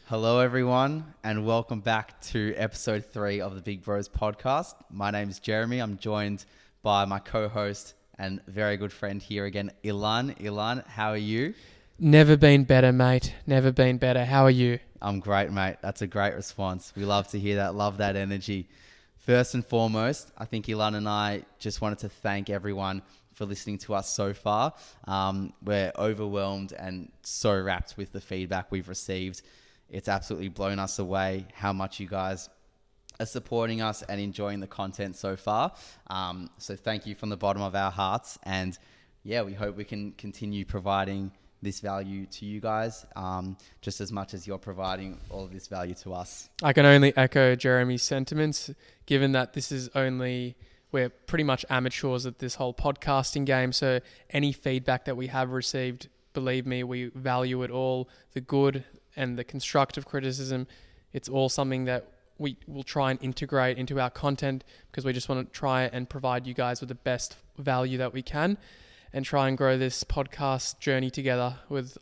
Hello, everyone, and welcome back to episode 3 of the Big Bros podcast. My name is Jeremy. I'm joined by my co-host and very good friend here again, Ilan. Ilan, how are you? Never been better, mate. Never been better. How are you? I'm great, mate. That's a great response. We love to hear that. Love that energy. First and foremost, I think Ilan and I just wanted to thank everyone for listening to us so far. We're overwhelmed and so wrapped with the feedback we've received. It's absolutely blown us away how much you guys are supporting us and enjoying the content so far. So thank you from the bottom of our hearts. And yeah, we hope we can continue providing this value to you guys just as much as you're providing all of this value to us. I can only echo Jeremy's sentiments, given that we're pretty much amateurs at this whole podcasting game. So any feedback that we have received, believe me, we value it all. The good and the constructive criticism, it's all something that we will try and integrate into our content, because we just want to try and provide you guys with the best value that we can and try and grow this podcast journey together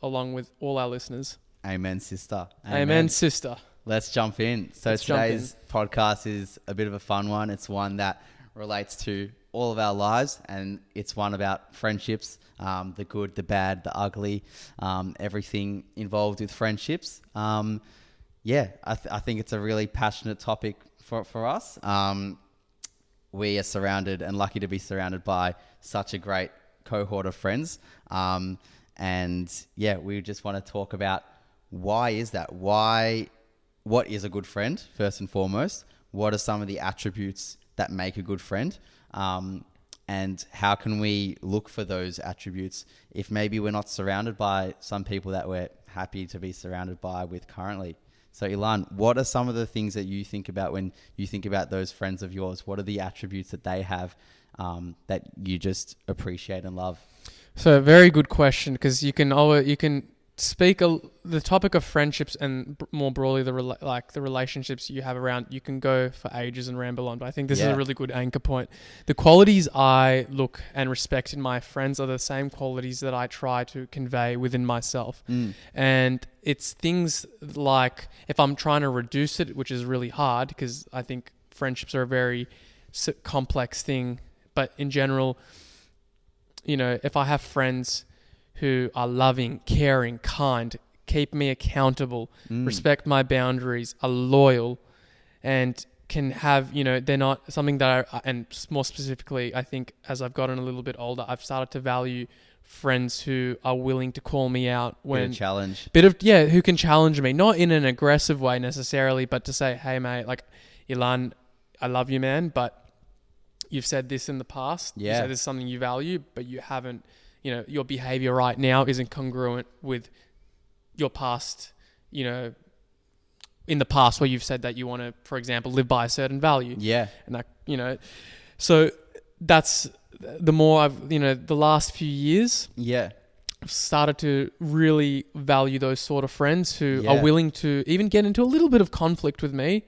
along with all our listeners. Amen, sister. Amen, sister. Let's jump in. So today's podcast is a bit of a fun one. It's one that relates to all of our lives, and it's one about friendships, the good, the bad, the ugly, everything involved with friendships. I think it's a really passionate topic for us. We are surrounded and lucky to be surrounded by such a great cohort of friends. We just want to talk about why is that? What is a good friend, first and foremost? What are some of the attributes that make a good friend? And how can we look for those attributes if maybe we're not surrounded by some people that we're happy to be surrounded with currently? So Ilan, what are some of the things that you think about when you think about those friends of yours? What are the attributes that they have that you just appreciate and love? So very good question, because you can speak the topic of friendships and more broadly the relationships you have around. You can go for ages and ramble on, but I think this is a really good anchor point. The qualities I look and respect in my friends are the same qualities that I try to convey within myself. And it's things like, if I'm trying to reduce it, which is really hard because I think friendships are a very complex thing, but in general, if I have friends who are loving, caring, kind, keep me accountable, respect my boundaries, are loyal, and can have, they're not something that and more specifically, I think as I've gotten a little bit older, I've started to value friends who are willing to call me out when challenge. Who can challenge me, not in an aggressive way necessarily, but to say, hey mate, like, Ilan, I love you, man, but you've said this in the past. You said this is something you value, but you haven't, your behavior right now isn't congruent with your past, in the past where you've said that you want to, for example, live by a certain value. Yeah. And that, so that's the more I've, the last few years. Yeah. I've started to really value those sort of friends who are willing to even get into a little bit of conflict with me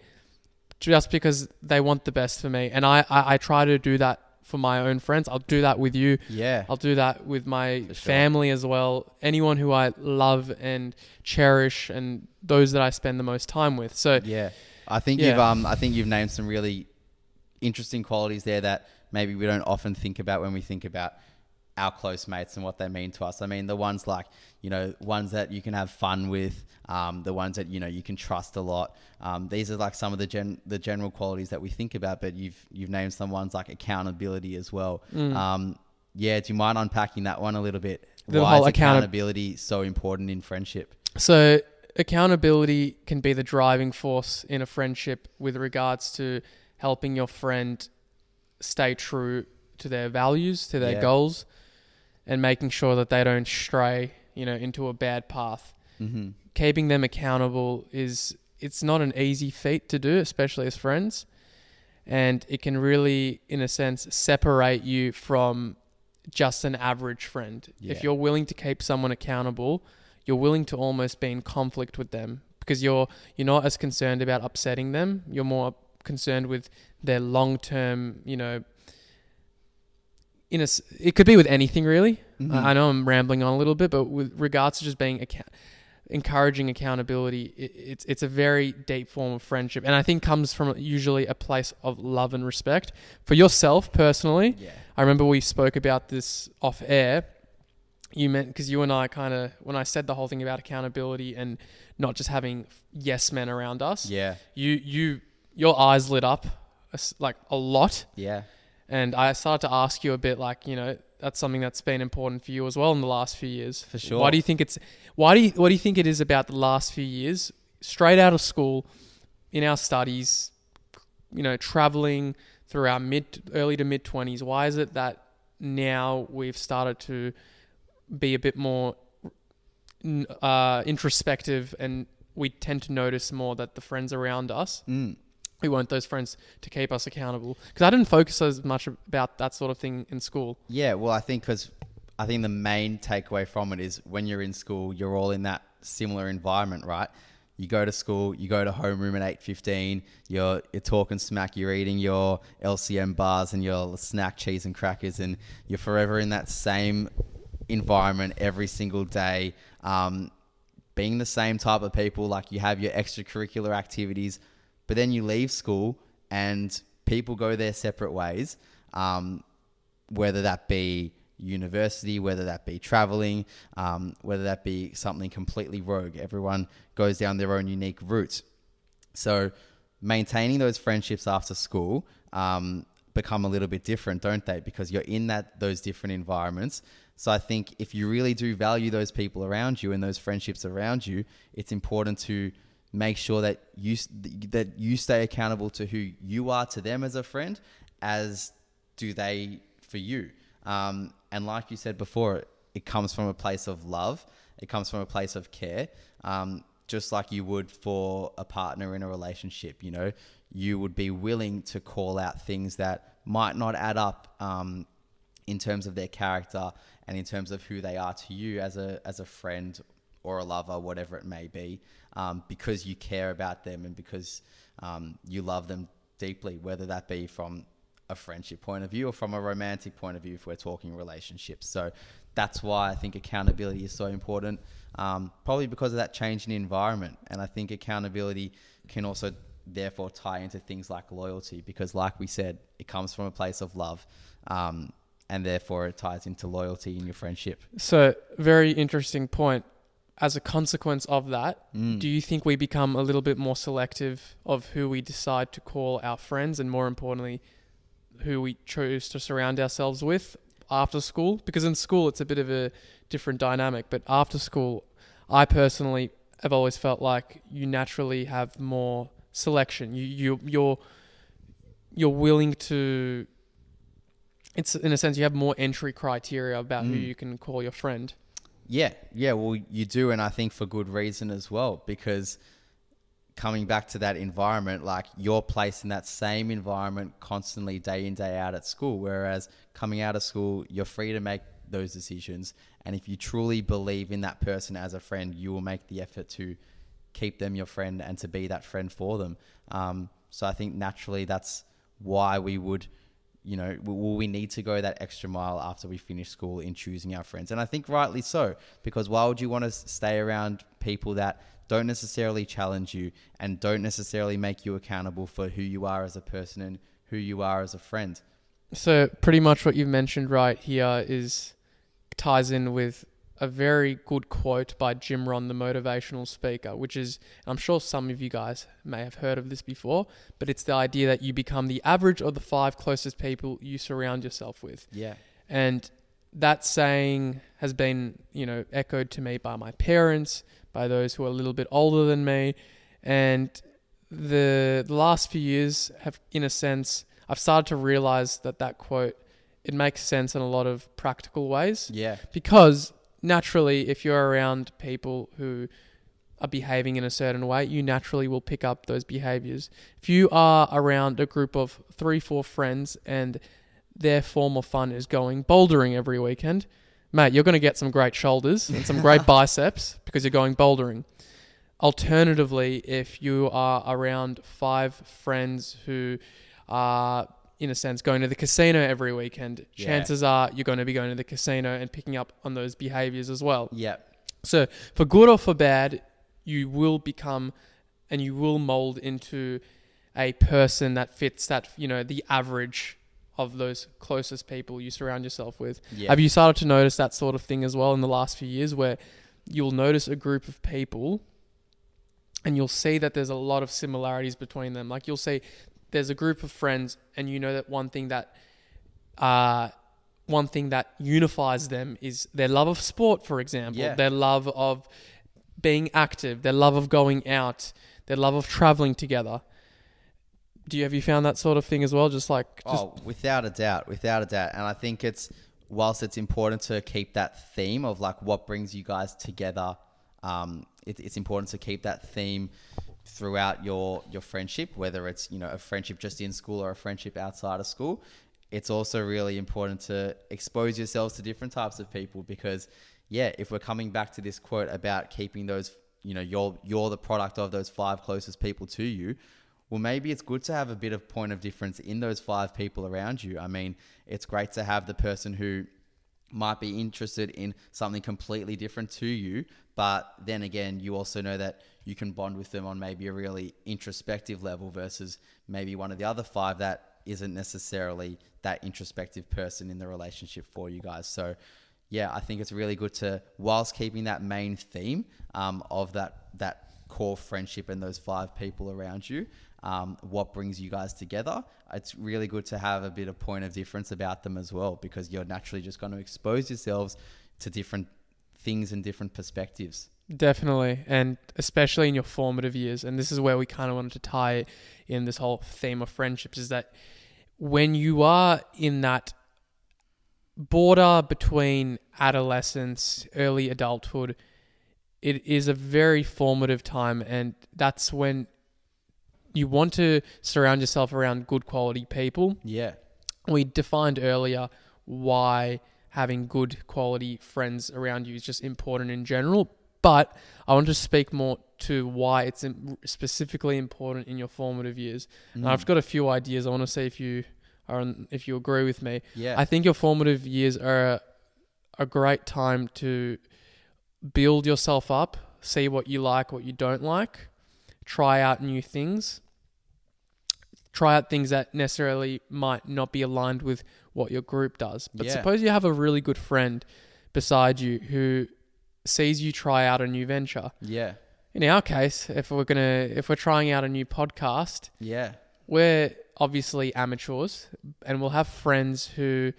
just because they want the best for me. And I try to do that for my own friends. I'll do that with you. Yeah. I'll do that with my family as well. Anyone who I love and cherish, and those that I spend the most time with. So I think you've named some really interesting qualities there that maybe we don't often think about when we think about our close mates and what they mean to us. I mean, the ones like, ones that you can have fun with, the ones that, you can trust a lot. These are like some of the general qualities that we think about, but you've named some ones like accountability as well. Do you mind unpacking that one a little bit? Why is accountability so important in friendship? So accountability can be the driving force in a friendship with regards to helping your friend stay true to their values, to their goals, and making sure that they don't stray, into a bad path. Mm-hmm. Keeping them accountable it's not an easy feat to do, especially as friends. And it can really, in a sense, separate you from just an average friend. Yeah. If you're willing to keep someone accountable, you're willing to almost be in conflict with them, because you're not as concerned about upsetting them. You're more concerned with their long-term, it could be with anything really. Mm-hmm. I know I'm rambling on a little bit, but with regards to just being encouraging accountability, it's a very deep form of friendship, and I think comes from usually a place of love and respect for yourself personally. Yeah. I remember we spoke about this off air. You meant, because you and I kind of, when I said the whole thing about accountability and not just having yes men around us, Yeah. your eyes lit up like a lot. Yeah. And I started to ask you a bit, like, that's something that's been important for you as well in the last few years. For sure. What do you think it is about the last few years, straight out of school, in our studies, traveling through our early to mid 20s? Why is it that now we've started to be a bit more introspective, and we tend to notice more that the friends around us, we want those friends to keep us accountable? Because I didn't focus as much about that sort of thing in school. Yeah, well, I think the main takeaway from it is when you're in school, you're all in that similar environment, right? You go to school, you go to homeroom at 8:15, you're talking smack, you're eating your LCM bars and your snack cheese and crackers, and you're forever in that same environment every single day, being the same type of people. Like, you have your extracurricular activities, but then you leave school and people go their separate ways, whether that be university, whether that be traveling, whether that be something completely rogue. Everyone goes down their own unique route. So maintaining those friendships after school become a little bit different, don't they? Because you're in those different environments. So I think if you really do value those people around you and those friendships around you, it's important to make sure that you stay accountable to who you are to them as a friend, as do they for you. And like you said before, it comes from a place of love. It comes from a place of care. Just like you would for a partner in a relationship, you would be willing to call out things that might not add up in terms of their character and in terms of who they are to you as a friend or a lover, whatever it may be, because you care about them and because you love them deeply, whether that be from a friendship point of view or from a romantic point of view if we're talking relationships. So that's why I think accountability is so important, probably because of that change in environment. And I think accountability can also therefore tie into things like loyalty, because like we said, it comes from a place of love, and therefore it ties into loyalty in your friendship. So, very interesting point. As a consequence of that, do you think we become a little bit more selective of who we decide to call our friends, and more importantly, who we choose to surround ourselves with after school? Because in school, it's a bit of a different dynamic, but after school, I personally have always felt like you naturally have more selection. You're willing to... It's, in a sense, you have more entry criteria about who you can call your friend. Yeah, well, you do, and I think for good reason as well, because coming back to that environment, like, you're placed in that same environment constantly, day in, day out at school, whereas coming out of school, you're free to make those decisions, and if you truly believe in that person as a friend, you will make the effort to keep them your friend and to be that friend for them. So I think naturally that's why we would... we need to go that extra mile after we finish school in choosing our friends. And I think rightly so, because why would you want to stay around people that don't necessarily challenge you and don't necessarily make you accountable for who you are as a person and who you are as a friend? So pretty much what you've mentioned right here ties in with a very good quote by Jim Rohn, the motivational speaker, which is, I'm sure some of you guys may have heard of this before, but it's the idea that you become the average of the 5 closest people you surround yourself with. Yeah. And that saying has been, echoed to me by my parents, by those who are a little bit older than me. And the last few years have, in a sense, I've started to realize that quote, it makes sense in a lot of practical ways. Yeah. Because naturally, if you're around people who are behaving in a certain way, you naturally will pick up those behaviors. If you are around a group of 3-4 friends and their form of fun is going bouldering every weekend, mate, you're going to get some great shoulders and some great biceps because you're going bouldering. Alternatively, if you are around 5 friends who are, in a sense, going to the casino every weekend, chances are you're going to be going to the casino and picking up on those behaviors as well. Yeah. So for good or for bad, you will become and you will mold into a person that fits that, the average of those closest people you surround yourself with. Yeah. Have you started to notice that sort of thing as well in the last few years, where you'll notice a group of people and you'll see that there's a lot of similarities between them? Like you'll see there's a group of friends and you know that one thing that unifies them is their love of sport, for example, their love of being active, their love of going out, their love of traveling together. Have you found that sort of thing as well? Without a doubt. And I think whilst it's important to keep that theme of like what brings you guys together, it's important to keep that theme throughout your friendship, whether it's, a friendship just in school or a friendship outside of school. It's also really important to expose yourselves to different types of people because, if we're coming back to this quote about keeping those, you're the product of those 5 closest people to you. Well, maybe it's good to have a bit of point of difference in those 5 people around you. I mean, it's great to have the person who might be interested in something completely different to you, but then again, you also know that you can bond with them on maybe a really introspective level versus maybe one of the other 5 that isn't necessarily that introspective person in the relationship for you guys. So I think it's really good to, whilst keeping that main theme of that core friendship and those 5 people around you, what brings you guys together, it's really good to have a bit of point of difference about them as well, because you're naturally just going to expose yourselves to different things and different perspectives. Definitely. And especially in your formative years. And this is where we kind of wanted to tie in this whole theme of friendships, is that when you are in that border between adolescence, early adulthood, it is a very formative time. And that's when you want to surround yourself around good quality people. Yeah. We defined earlier why having good quality friends around you is just important in general. But I want to speak more to why it's specifically important in your formative years. And I've got a few ideas. I want to see if you agree with me. Yeah. I think your formative years are a great time to build yourself up, see what you like, what you don't like, try out new things, try out things that necessarily might not be aligned with what your group does. But suppose you have a really good friend beside you who sees you try out a new venture. Yeah. In our case, if we're trying out a new podcast, we're obviously amateurs and we'll have friends who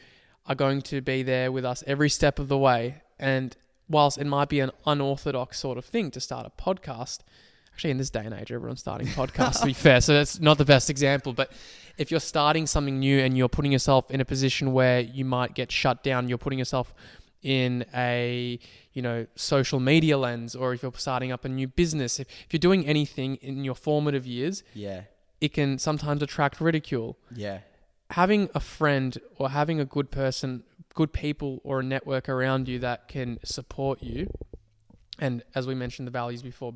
are going to be there with us every step of the way. And whilst it might be an unorthodox sort of thing to start a podcast, actually in this day and age, everyone's starting podcasts to be fair, so that's not the best example. But if you're starting something new and you're putting yourself in a position where you might get shut down, you're putting yourself in a social media lens, or if you're starting up a new business, if you're doing anything in your formative years, it can sometimes attract ridicule. Having a friend or having a good person, good people or a network around you that can support you, and as we mentioned the values before,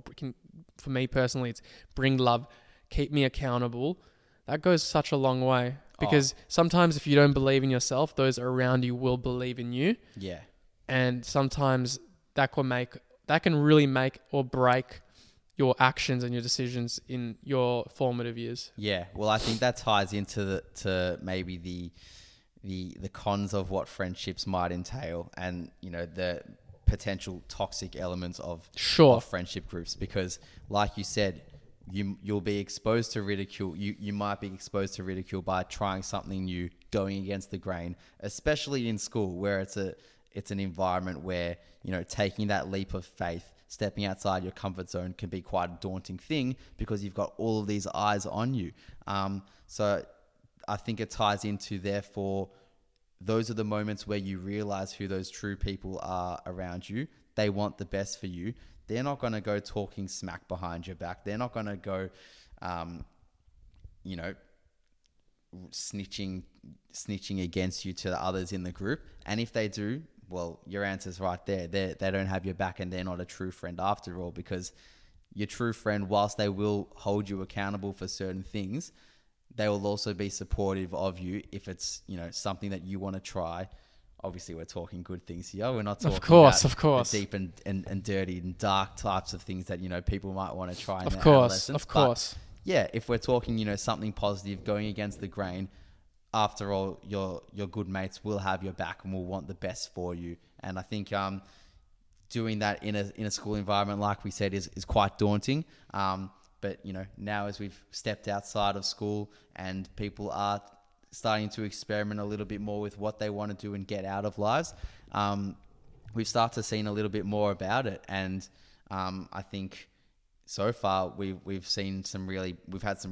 for me personally, it's bring love, keep me accountable. That goes such a long way, because sometimes if you don't believe in yourself, those around you will believe in you. And sometimes that can really make or break your actions and your decisions in your formative years. Well, I think that ties into maybe the cons of what friendships might entail, and the potential toxic elements of friendship groups, because like you said, you'll be exposed to ridicule. You might be exposed to ridicule by trying something new, going against the grain, especially in school, where it's an environment where taking that leap of faith, stepping outside your comfort zone, can be quite a daunting thing because you've got all of these eyes on you. So I think it ties into, therefore, those are the moments where you realize who those true people are around you. They want the best for you. They're not going to go talking smack behind your back. They're not going to go, snitching against you to the others in the group. And if they do, well, your answer's right there. They don't have your back, and they're not a true friend after all, because your true friend, whilst they will hold you accountable for certain things, they will also be supportive of you if it's, something that you want to try, obviously we're talking good things here. We're not talking of course, the deep and dirty and dark types of things that, people might want to try in their adolescence. Of course. But yeah, if we're talking, something positive, going against the grain, after all, your good mates will have your back and will want the best for you. And I think doing that in a school environment, like we said, is quite daunting. But now as we've stepped outside of school and people are starting to experiment a little bit more with what they want to do and get out of lives, we've started to see a little bit more about it. And I think so far we've had some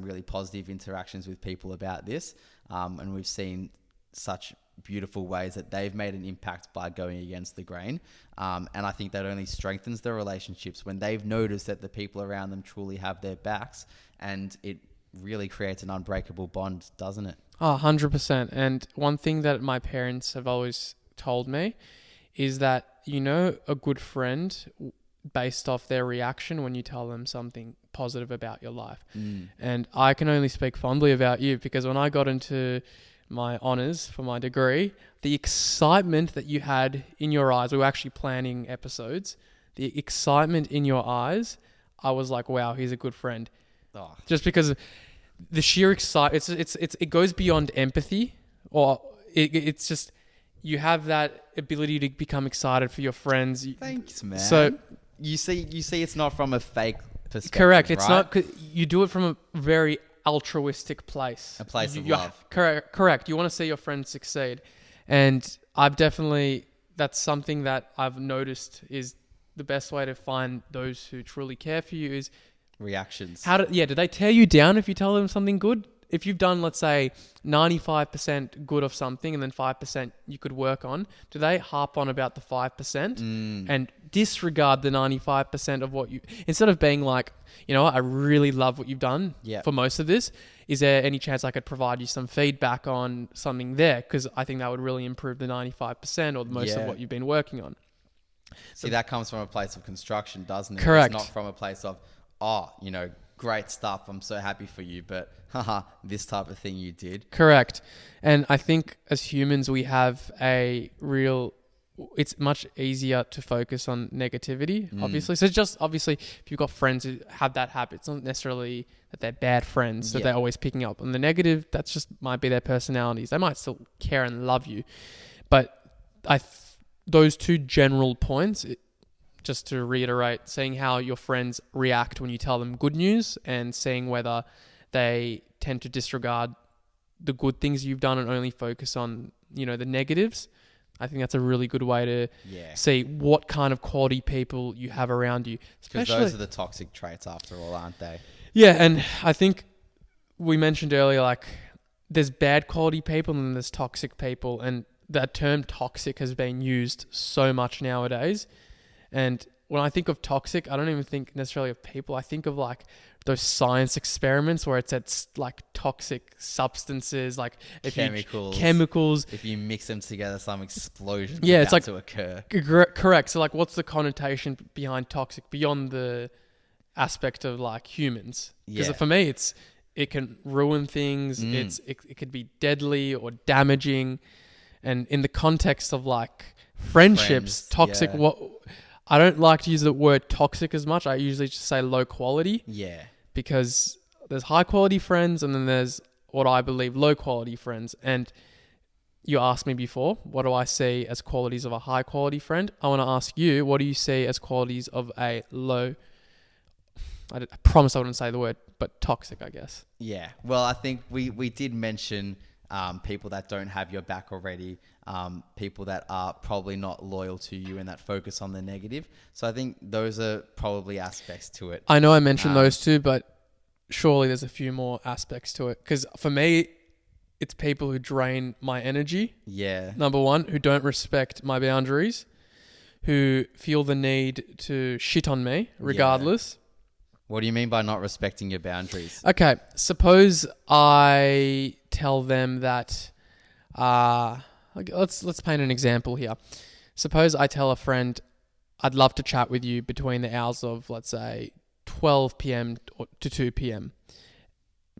really positive interactions with people about this, and we've seen such beautiful ways that they've made an impact by going against the grain. And I think that only strengthens their relationships when they've noticed that the people around them truly have their backs, and it really creates an unbreakable bond, doesn't it? 100%. And one thing that my parents have always told me is that, a good friend based off their reaction when you tell them something positive about your life. And I can only speak fondly about you, because when I got into my honours for my degree, the excitement that you had in your eyes, we were actually planning episodes, the excitement in your eyes, I was like, wow, he's a good friend. Oh. Just because the sheer excitement, it goes beyond empathy, or it's just, you have that ability to become excited for your friends. Thanks, man. So you see it's not from a fake perspective. Correct. It's right? not, you do it from a very altruistic place. A place of love. Correct. You want to see your friends succeed. And that's something that I've noticed is the best way to find those who truly care for you is reactions. Do they tear you down if you tell them something good? If you've done, let's say, 95% good of something and then 5% you could work on, do they harp on about the 5% and disregard the 95% of what you... Instead of being like, I really love what you've done for most of this. Is there any chance I could provide you some feedback on something there? Because I think that would really improve the 95% or most of what you've been working on. See, that comes from a place of construction, doesn't it? Correct. It's not from a place of, great stuff, I'm so happy for you, but this type of thing you did. Correct. And I think as humans, we have it's much easier to focus on negativity, obviously. So obviously, if you've got friends who have that habit, it's not necessarily that they're bad friends, that they're always picking up on the negative. That's just might be their personalities. They might still care and love you. But those two general points, just to reiterate, seeing how your friends react when you tell them good news and seeing whether they tend to disregard the good things you've done and only focus on, the negatives. I think that's a really good way to see what kind of quality people you have around you. Because those are the toxic traits after all, aren't they? Yeah, and I think we mentioned earlier, like, there's bad quality people and then there's toxic people. And that term toxic has been used so much nowadays. And when I think of toxic, I don't even think necessarily of people. I think of like those science experiments where it's like toxic substances, like chemicals. If you mix them together, some explosion it's like to occur. Correct. So like, what's the connotation behind toxic beyond the aspect of like humans? Because for me, it can ruin things. It could be deadly or damaging. And in the context of like friendships, toxic, I don't like to use the word toxic as much. I usually just say low quality. Yeah. Because there's high quality friends and then there's what I believe low quality friends. And you asked me before, what do I see as qualities of a high quality friend? I want to ask you, what do you see as qualities of a low... I promise I wouldn't say the word, but toxic, I guess. Yeah. Well, I think we did mention people that don't have your back already, people that are probably not loyal to you and that focus on the negative. So I think those are probably aspects to it. I know I mentioned those two, but surely there's a few more aspects to it. Because for me, it's people who drain my energy. Yeah. Number one, who don't respect my boundaries, who feel the need to shit on me regardless. Yeah. What do you mean by not respecting your boundaries? Okay, suppose I tell them that, let's paint an example here. Suppose I tell a friend, I'd love to chat with you between the hours of, let's say, 12 p.m. to 2 p.m.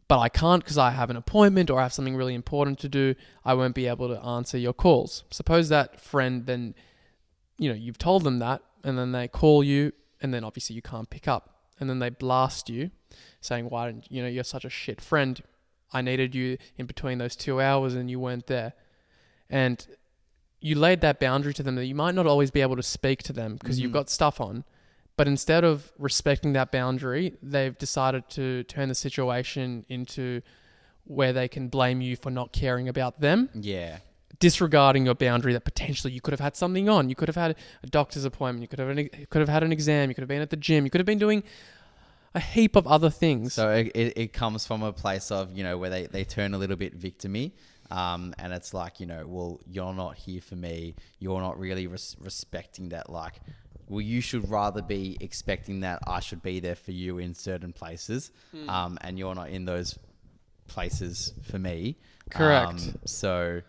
but I can't because I have an appointment or I have something really important to do. I won't be able to answer your calls. Suppose that friend then, you've told them that, and then they call you, and then obviously you can't pick up. And then they blast you saying, why didn't, you're such a shit friend. I needed you in between those 2 hours and you weren't there. And you laid that boundary to them that you might not always be able to speak to them because you've got stuff on. But instead of respecting that boundary, they've decided to turn the situation into where they can blame you for not caring about them. Yeah. Disregarding your boundary that potentially you could have had something on. You could have had a doctor's appointment. You could have had an exam. You could have been at the gym. You could have been doing a heap of other things. So it comes from a place of, where they turn a little bit victim-y. And it's like, well, you're not here for me. You're not really respecting that. Like, well, you should rather be expecting that I should be there for you in certain places. And you're not in those places for me. Correct. So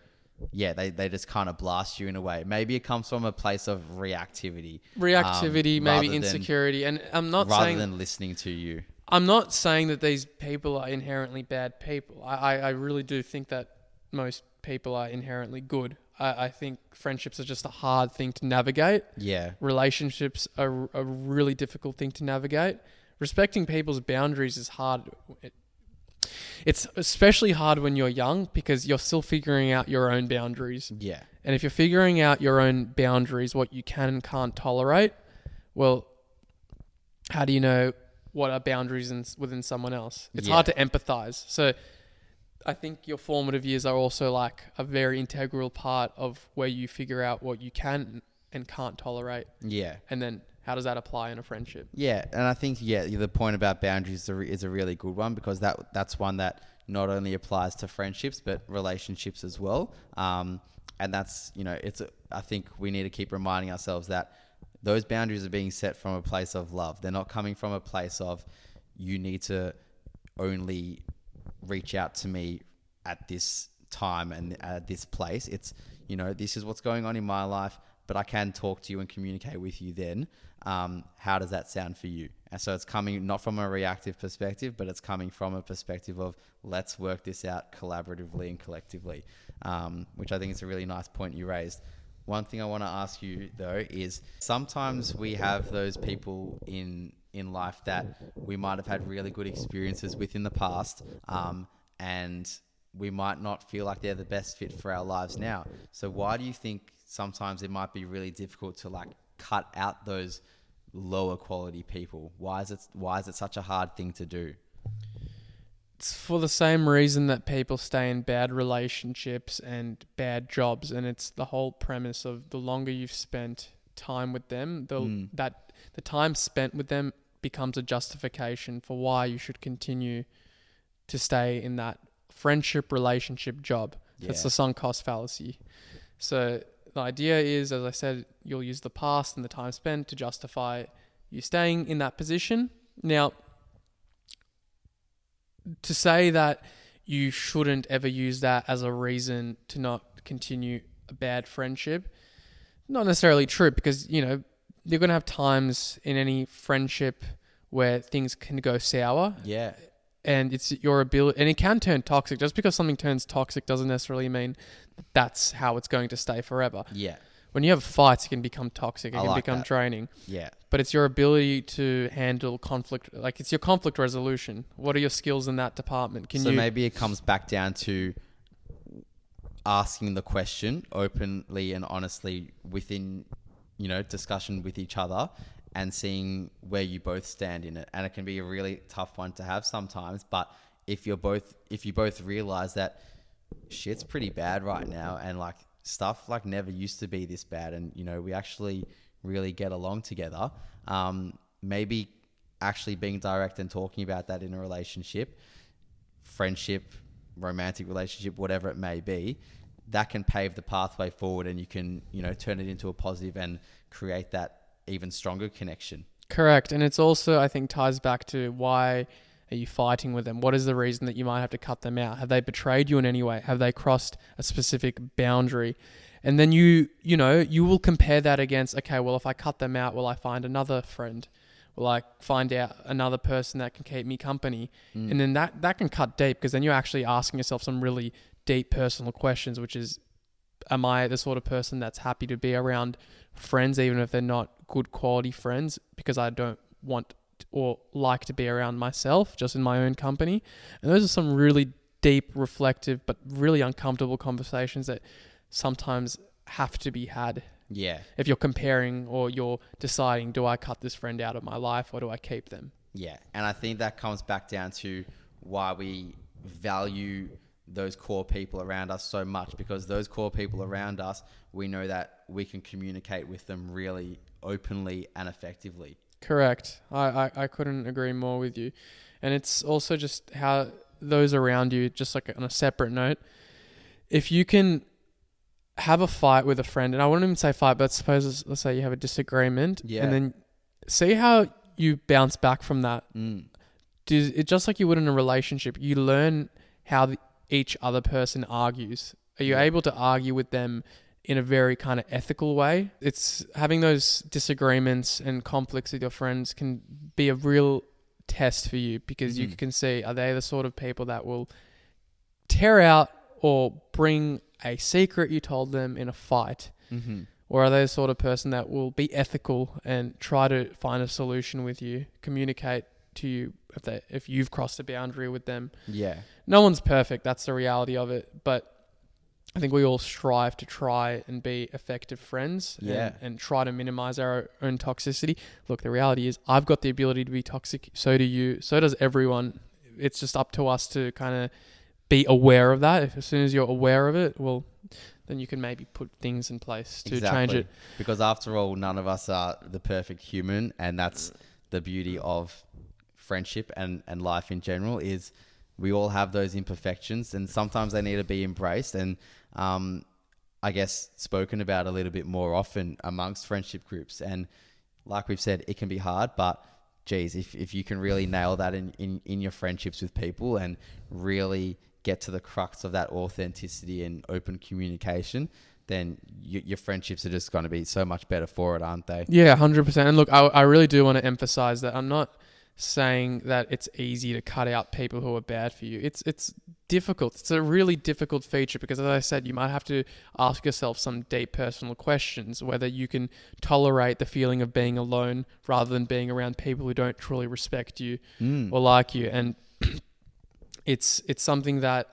yeah, they just kind of blast you in a way. Maybe it comes from a place of reactivity. Maybe insecurity. And I'm not saying... Rather than listening to you. I'm not saying that these people are inherently bad people. I really do think that most people are inherently good. I think friendships are just a hard thing to navigate. Yeah. Relationships are a really difficult thing to navigate. Respecting people's boundaries is hard. It's especially hard when you're young because you're still figuring out your own boundaries. Yeah. And if you're figuring out your own boundaries, what you can and can't tolerate, well, how do you know what are boundaries within someone else? It's hard to empathize. So I think your formative years are also like a very integral part of where you figure out what you can and can't tolerate. Yeah. And then how does that apply in a friendship? Yeah. And I think, the point about boundaries is a really good one because that's one that not only applies to friendships, but relationships as well. And that's, I think we need to keep reminding ourselves that those boundaries are being set from a place of love. They're not coming from a place of you need to only reach out to me at this time and at this place. It's, this is what's going on in my life, but I can talk to you and communicate with you then. How does that sound for you? And so it's coming not from a reactive perspective, but it's coming from a perspective of let's work this out collaboratively and collectively, which I think is a really nice point you raised. One thing I want to ask you though is sometimes we have those people in life that we might have had really good experiences with in the past, and we might not feel like they're the best fit for our lives now. So why do you think sometimes it might be really difficult to like cut out those lower quality people? Why is it such a hard thing to do? It's for the same reason that people stay in bad relationships and bad jobs, and it's the whole premise of the longer you've spent time with them, the time spent with them becomes a justification for why you should continue to stay in that friendship, relationship, job. That's the Sun Cost Fallacy. So the idea is, as I said, you'll use the past and the time spent to justify you staying in that position. Now, to say that you shouldn't ever use that as a reason to not continue a bad friendship, not necessarily true, because, you're going to have times in any friendship where things can go sour. Yeah. And it's your ability, and it can turn toxic. Just because something turns toxic doesn't necessarily mean that's how it's going to stay forever. Yeah. When you have fights, it can become toxic. It can like become that. draining. Yeah. But it's your ability to handle conflict. Like, it's your conflict resolution. What are your skills in that department? Maybe it comes back down to asking the question openly and honestly within, discussion with each other and seeing where you both stand in it. And it can be a really tough one to have sometimes, but if you both realize that shit's pretty bad right now and like stuff like never used to be this bad and, we actually really get along together, maybe actually being direct and talking about that in a relationship, friendship, romantic relationship, whatever it may be, that can pave the pathway forward and you can, turn it into a positive and create that even stronger connection. Correct. And it's also, I think, ties back to why are you fighting with them? What is the reason that you might have to cut them out? Have they betrayed you in any way? Have they crossed a specific boundary? And then you will compare that against, okay, well, if I cut them out, will I find another friend? like find out another person that can keep me company. And then that can cut deep, because then you're actually asking yourself some really deep personal questions, which is, am I the sort of person that's happy to be around friends, even if they're not good quality friends, because I don't want or like to be around myself, just in my own company? And those are some really deep, reflective, but really uncomfortable conversations that sometimes have to be had. Yeah. If you're comparing or you're deciding, do I cut this friend out of my life or do I keep them? Yeah. And I think that comes back down to why we value those core people around us so much, because those core people around us, we know that we can communicate with them really openly and effectively. Correct. I couldn't agree more with you. And it's also just how those around you, just like on a separate note, if you can have a fight with a friend, and I wouldn't even say fight, but suppose let's say you have a disagreement, and then see how you bounce back from that. Just like you would in a relationship, you learn how each other person argues. Are you able to argue with them in a very kind of ethical way? It's having those disagreements and conflicts with your friends can be a real test for you, because you can see, are they the sort of people that will tear out or bring a secret you told them in a fight? Or are they the sort of person that will be ethical and try to find a solution with you, communicate to you if you've crossed a boundary with them? Yeah. No one's perfect. That's the reality of it. But I think we all strive to try and be effective friends and try to minimize our own toxicity. Look, the reality is I've got the ability to be toxic. So do you. So does everyone. It's just up to us to kind of be aware of that. As soon as you're aware of it, well, then you can maybe put things in place to change it. Because after all, none of us are the perfect human. And that's the beauty of friendship and life in general, is we all have those imperfections, and sometimes they need to be embraced and I guess spoken about a little bit more often amongst friendship groups. And like we've said, it can be hard, but geez, if you can really nail that in your friendships with people and really get to the crux of that authenticity and open communication, then your friendships are just going to be so much better for it, aren't they? Yeah, 100%. And look, I really do want to emphasize that I'm not saying that it's easy to cut out people who are bad for you. It's difficult. It's a really difficult feature, because as I said, you might have to ask yourself some deep personal questions, whether you can tolerate the feeling of being alone rather than being around people who don't truly respect you or like you. And it's something that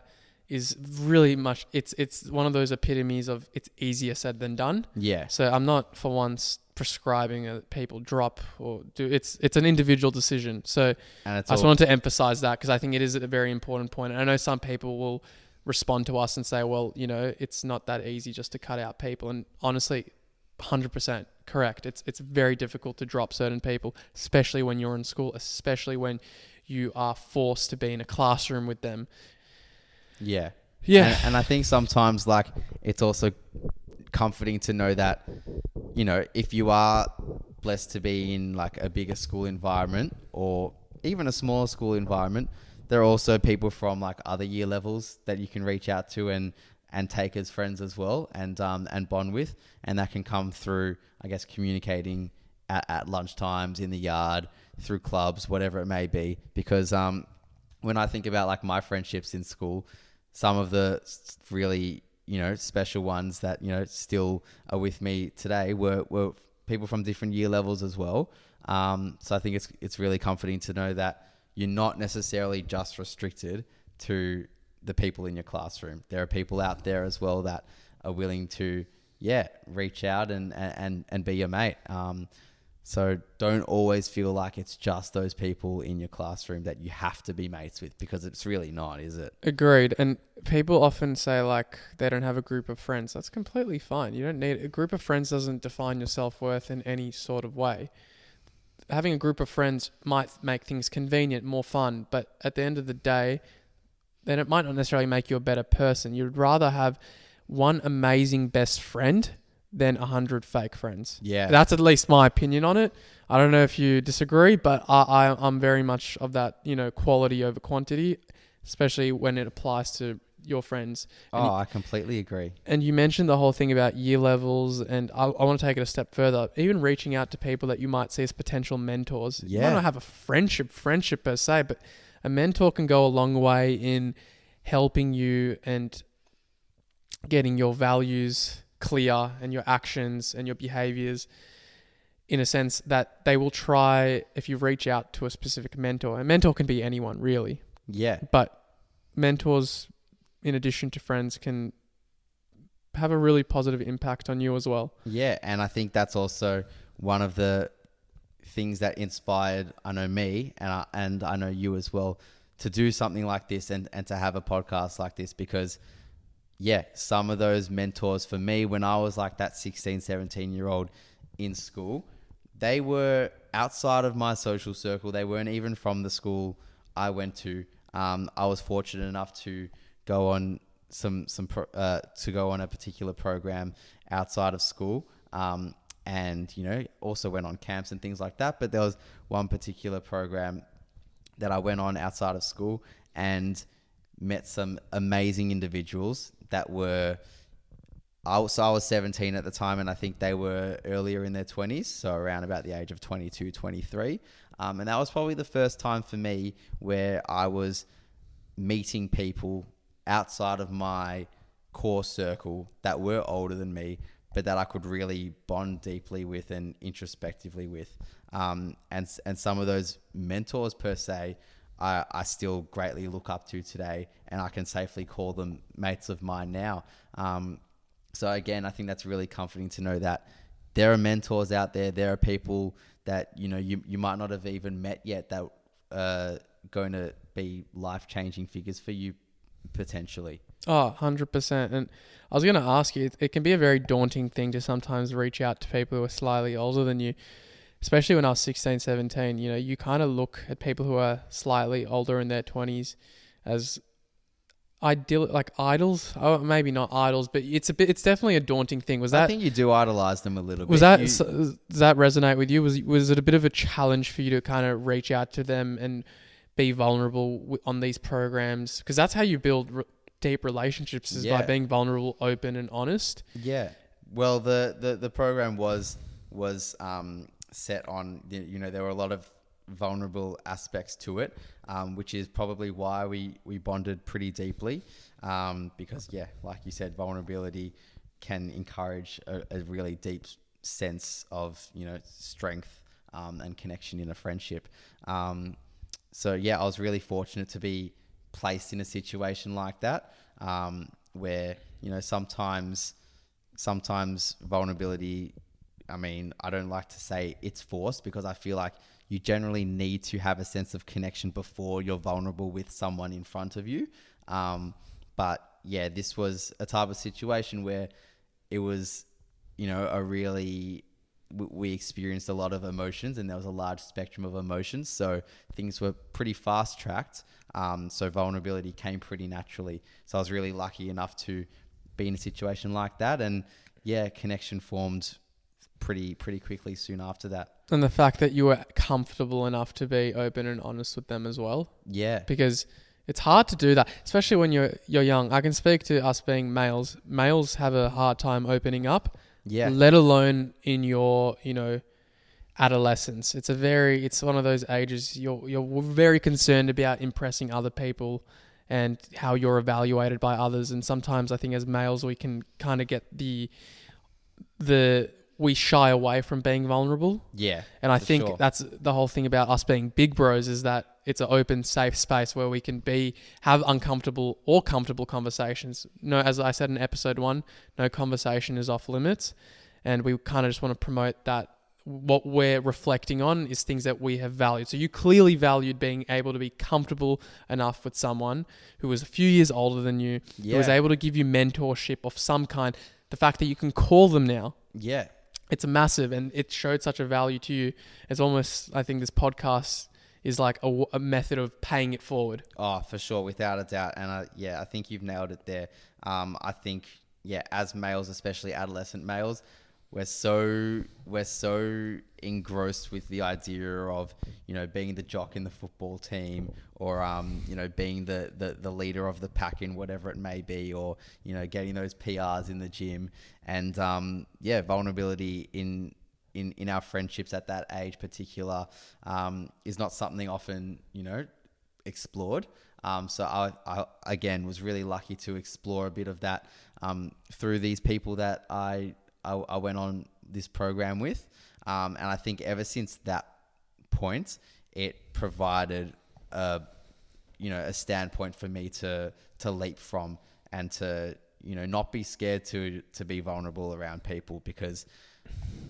is really much, it's one of those epitomes of it's easier said than done. Yeah. So I'm not for once prescribing that people drop or do. It's an individual decision. So I just wanted to emphasize that, because I think it is a very important point. And I know some people will respond to us and say, well, it's not that easy just to cut out people. And honestly, 100% correct. It's very difficult to drop certain people, especially when you're in school, especially when you are forced to be in a classroom with them. Yeah. Yeah. And I think sometimes, like, it's also comforting to know that, if you are blessed to be in like a bigger school environment or even a smaller school environment, there are also people from like other year levels that you can reach out to and take as friends as well, and bond with. And that can come through, I guess, communicating at lunch times, in the yard, through clubs, whatever it may be. Because when I think about like my friendships in school, some of the really special ones that still are with me today were people from different year levels as well. So I think it's really comforting to know that you're not necessarily just restricted to the people in your classroom. There are people out there as well that are willing to reach out and be your mate. So don't always feel like it's just those people in your classroom that you have to be mates with, because it's really not, is it? Agreed. And people often say like they don't have a group of friends. That's completely fine. You don't need a group of friends. Doesn't define your self-worth in any sort of way. Having a group of friends might make things convenient, more fun, but at the end of the day, then it might not necessarily make you a better person. You'd rather have one amazing best friend than 100 fake friends. Yeah. That's at least my opinion on it. I don't know if you disagree, but I'm very much of that, quality over quantity, especially when it applies to, your friends. I completely agree. And you mentioned the whole thing about year levels, and I want to take it a step further. Even reaching out to people that you might see as potential mentors. Yeah. You might not have a friendship per se, but a mentor can go a long way in helping you and getting your values clear and your actions and your behaviors, in a sense that they will try, if you reach out to a specific mentor. A mentor can be anyone, really. Yeah. But mentors, in addition to friends, can have a really positive impact on you as well. Yeah, and I think that's also one of the things that inspired, I know, me and I know you as well, to do something like this and to have a podcast like this, because yeah, some of those mentors for me when I was like that 16, 17-year-old in school, they were outside of my social circle. They weren't even from the school I went to. I was fortunate enough to go on to go on a particular program outside of school, and also went on camps and things like that. But there was one particular program that I went on outside of school and met some amazing individuals that were. I was 17 at the time, and I think they were earlier in their 20s, so around about the age of 22, 23. And that was probably the first time for me where I was meeting people outside of my core circle that were older than me, but that I could really bond deeply with and introspectively with. And some of those mentors per se, I still greatly look up to today, and I can safely call them mates of mine now. So again, I think that's really comforting to know that there are mentors out there. There are people that, you might not have even met yet that are going to be life-changing figures for you potentially. Oh, 100%. And I was going to ask you, it can be a very daunting thing to sometimes reach out to people who are slightly older than you, especially when I was 16, 17. You kind of look at people who are slightly older in their 20s as like idols. Oh, maybe not idols, but it's definitely a daunting thing. I think you do idolize them a little bit. Does that resonate with you? Was it a bit of a challenge for you to kind of reach out to them and be vulnerable on these programs? Because that's how you build deep relationships, is by being vulnerable, open, and honest. Yeah. Well, the program was set on, there were a lot of vulnerable aspects to it, which is probably why we bonded pretty deeply, because like you said, vulnerability can encourage a really deep sense of strength and connection in a friendship. So I was really fortunate to be placed in a situation like that, where sometimes vulnerability, I don't like to say it's forced, because I feel like you generally need to have a sense of connection before you're vulnerable with someone in front of you. But this was a type of situation where it was, we experienced a lot of emotions, and there was a large spectrum of emotions. So things were pretty fast tracked. So vulnerability came pretty naturally. So I was really lucky enough to be in a situation like that. And connection formed pretty quickly soon after that. And the fact that you were comfortable enough to be open and honest with them as well. Yeah. Because it's hard to do that, especially when you're young. I can speak to us being males. Males have a hard time opening up. Yeah. Let alone in your, adolescence. It's one of those ages you're very concerned about impressing other people and how you're evaluated by others. And sometimes I think as males we can kind of get we shy away from being vulnerable. Yeah. And I think that's the whole thing about us being big bros, is that it's an open, safe space where we can have uncomfortable or comfortable conversations. No, as I said in episode 1, no conversation is off limits. And we kind of just want to promote that what we're reflecting on is things that we have valued. So you clearly valued being able to be comfortable enough with someone who was a few years older than you, who was able to give you mentorship of some kind. The fact that you can call them now. Yeah. It's massive, and it showed such a value to you. It's almost, I think this podcast is like a method of paying it forward. Oh, for sure, without a doubt. And I think you've nailed it there. I think, as males, especially adolescent males, we're so engrossed with the idea of, you know, being the jock in the football team, or you know, being the leader of the pack in whatever it may be, or, you know, getting those PRs in the gym. And vulnerability in our friendships at that age particular is not something often, you know, explored. So I again was really lucky to explore a bit of that through these people that I went on this program with. And I think ever since that point, it provided a standpoint for me to leap from, and to, you know, not be scared to be vulnerable around people, because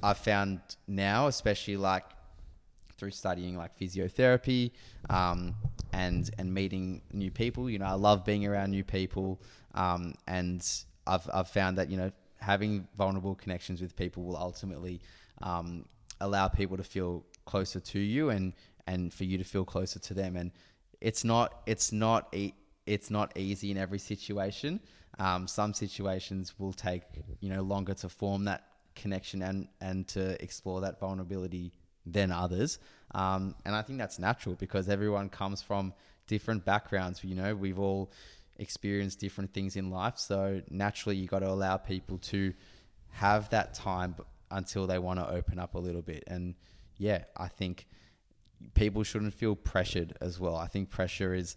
I've found now, especially like through studying like physiotherapy, and meeting new people, you know, I love being around new people. And I've found that, you know, having vulnerable connections with people will ultimately allow people to feel closer to you, and for you to feel closer to them. And it's not easy in every situation. Some situations will take, you know, longer to form that connection and to explore that vulnerability than others. And I think that's natural, because everyone comes from different backgrounds. You know, we've all experienced different things in life. So naturally, you got to allow people to have that time until they want to open up a little bit. And yeah, I think people shouldn't feel pressured as well. I think pressure is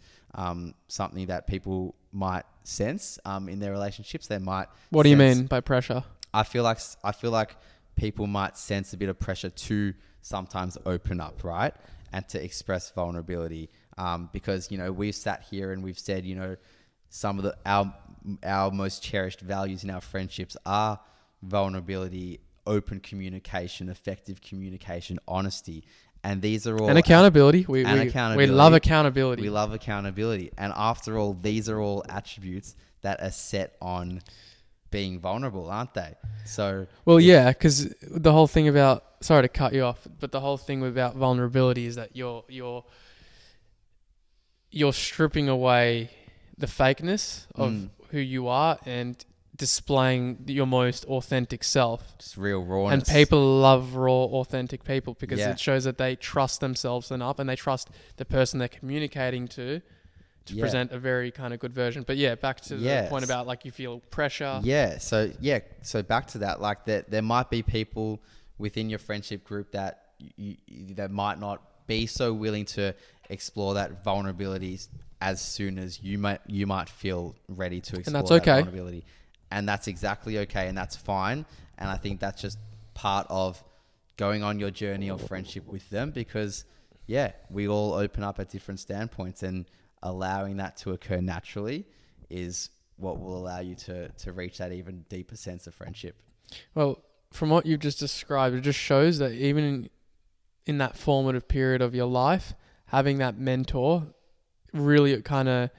something that people might sense in their relationships. They might. What do you mean by pressure? I feel like people might sense a bit of pressure to sometimes open up, right? And to express vulnerability. Because, you know, we've sat here and we've said, you know, some of our most cherished values in our friendships are vulnerability, open communication, effective communication, honesty. And these are all... And accountability. We love accountability. We love accountability. And after all, these are all attributes that are set on being vulnerable, aren't they? So... Well, yeah, because the whole thing about... Sorry to cut you off, but the whole thing about vulnerability is that you're stripping away the fakeness of who you are and displaying your most authentic self. Just real rawness. And people love raw, authentic people, because it shows that they trust themselves enough, and they trust the person they're communicating to present a very kind of good version. But yeah, back to the point about like you feel pressure. So back to that, like there might be people within your friendship group that that might not be so willing to explore that vulnerability as soon as you might feel ready to explore that vulnerability. And that's exactly okay, and that's fine. And I think that's just part of going on your journey of friendship with them, because we all open up at different standpoints, and allowing that to occur naturally is what will allow you to reach that even deeper sense of friendship. Well, from what you've just described, it just shows that even in that formative period of your life, having that mentor really kind of,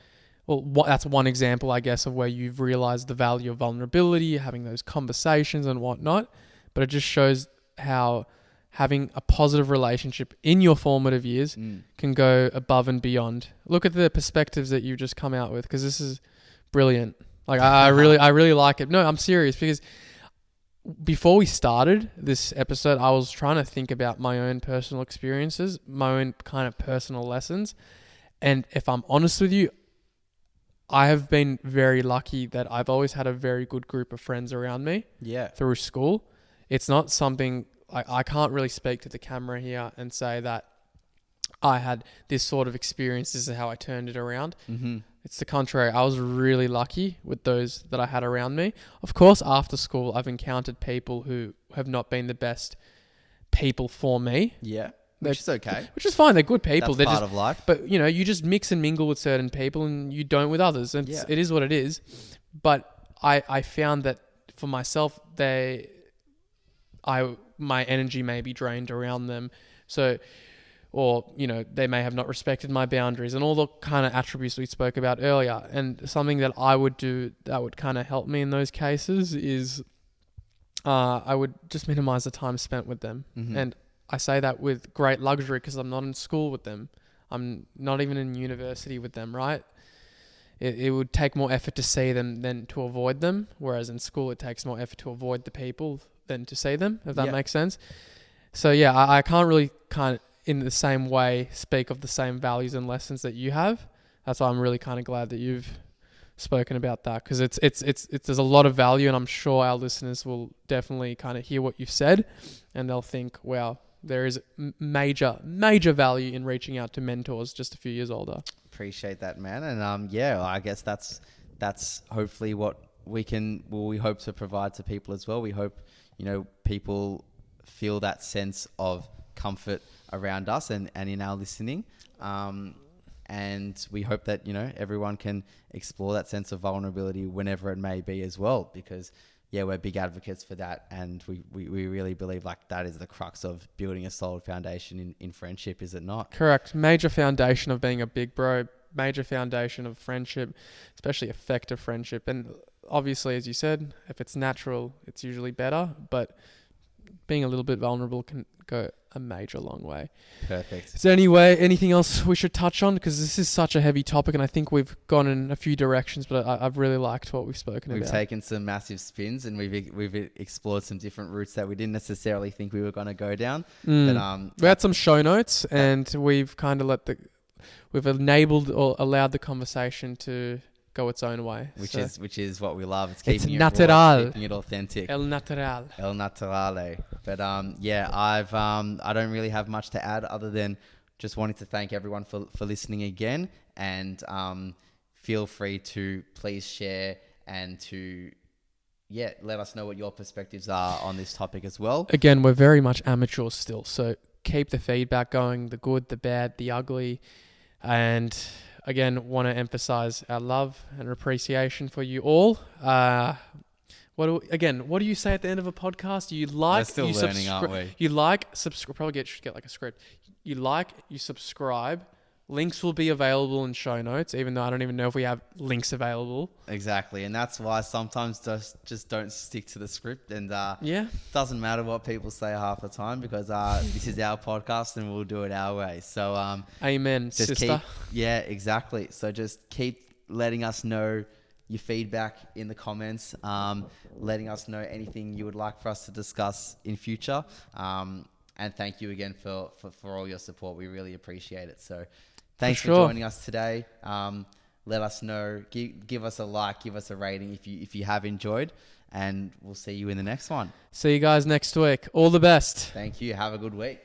that's one example, I guess, of where you've realized the value of vulnerability, having those conversations and whatnot. But it just shows how having a positive relationship in your formative years can go above and beyond. Look at the perspectives that you just come out with, because this is brilliant. Like I really like it. No, I'm serious, because before we started this episode, I was trying to think about my own personal experiences, my own kind of personal lessons. And if I'm honest with you, I have been very lucky that I've always had a very good group of friends around me through school. It's not something, I can't really speak to the camera here and say that I had this sort of experience, this is how I turned it around. Mm-hmm. It's the contrary. I was really lucky with those that I had around me. Of course, after school, I've encountered people who have not been the best people for me. Yeah. Which is okay. Which is fine. They're good people. That's part of life. But, you know, you just mix and mingle with certain people and you don't with others. And it is what it is. But I found that for myself, my energy may be drained around them. So, or, you know, they may have not respected my boundaries and all the kind of attributes we spoke about earlier. And something that I would do that would kind of help me in those cases is I would just minimize the time spent with them. Mm-hmm. And I say that with great luxury because I'm not in school with them. I'm not even in university with them, right? It would take more effort to see them than to avoid them. Whereas in school, it takes more effort to avoid the people than to see them, if that Yeah. makes sense. So yeah, I can't really kind of in the same way speak of the same values and lessons that you have. That's why I'm really kind of glad that you've spoken about that, because it's there's a lot of value, and I'm sure our listeners will definitely kind of hear what you've said, and they'll think, wow, there is major value in reaching out to mentors just a few years older. Appreciate that, man. And yeah, I guess that's hopefully what we hope to provide to people as well. We hope, people feel that sense of comfort around us and in our listening. And we hope that, everyone can explore that sense of vulnerability whenever it may be as well, because yeah, we're big advocates for that. And we really believe like that is the crux of building a solid foundation in friendship, is it not? Correct. Major foundation of being a big bro, major foundation of friendship, especially effective friendship. And obviously, as you said, if it's natural, it's usually better, but being a little bit vulnerable can go a major long way. Perfect. Is there anything else we should touch on? Because this is such a heavy topic, and I think we've gone in a few directions, but I've really liked what we've spoken about. We've taken some massive spins, and we've explored some different routes that we didn't necessarily think we were going to go down. But we had some show notes, and we've kind of we've enabled or allowed the conversation to go its own way, which is what we love. It's keeping it natural, raw, keeping it authentic. El naturale. But yeah, I don't really have much to add other than just wanting to thank everyone for listening again, and feel free to please share and to let us know what your perspectives are on this topic as well. Again, we're very much amateurs still, so keep the feedback going, the good, the bad, the ugly, and again, want to emphasize our love and appreciation for you all. What do you say at the end of a podcast? You like, we're still learning, aren't we? You like, subscribe. Probably should get like a script. You like, you subscribe. Links will be available in show notes, even though I don't even know if we have links available. Exactly, and that's why sometimes just don't stick to the script, and it doesn't matter what people say half the time, because this is our podcast and we'll do it our way. So amen, sister. Exactly. So just keep letting us know your feedback in the comments, letting us know anything you would like for us to discuss in future, and thank you again for all your support. We really appreciate it. So thanks for joining us today. Let us know, give us a like, give us a rating if you have enjoyed, and we'll see you in the next one. See you guys next week. All the best. Thank you. Have a good week.